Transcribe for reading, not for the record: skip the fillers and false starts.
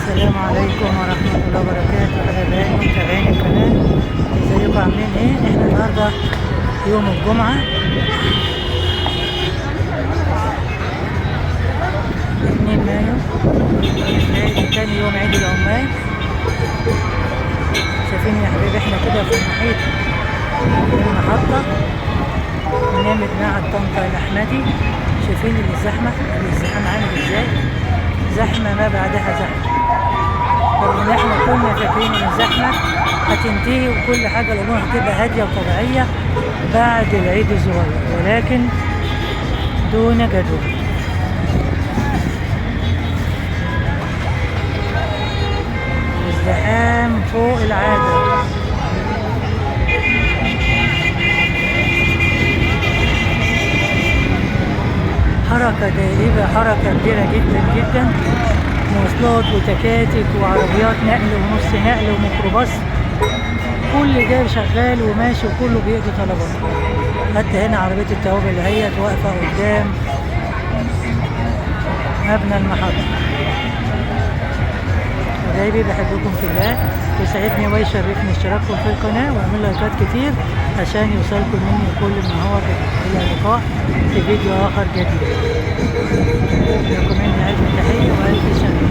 السلام عليكم ورحمة الله وبركاته. حبايبي متابعين القناة، ازيكم عاملين ايه؟ احنا النهاردة يوم الجمعة 2 مايو، تاني يوم عيد العمال. شايفين يا حبايبي احنا كده في محيط المحطة، برنامج معهد طنطا الأحمدي. شايفين الازدحام عامل ازاي؟ زحمة ما بعدها زحمة، رغم ان احنا كنا فاكرين ان الزحمة هتنتهي وكل حاجة الأمور هتبقى هادية وطبيعية بعد العيد الصغير، ولكن دون جدوى. ازدحام فوق العادة. حركة دائبة، حركة كبيرة جدا جدا، مواصلات وتكاتك وعربيات نقل ونص نقل وميكروباص، كل ده شغال وماشي وكله بيقضي طلباته. حتى هنا عربية التوابل اللي هي واقفة قدام مبنى المحطة. حبايبي بحبكم في الله، ويسعدني ويشرفني اشتراككم في القناة واعملوا لايكات كتير عشان يوصلكم مني كل ما هو جديد. إلى اللقاء في فيديو آخر جديد. لكم مني ألف تحية وألف سلام.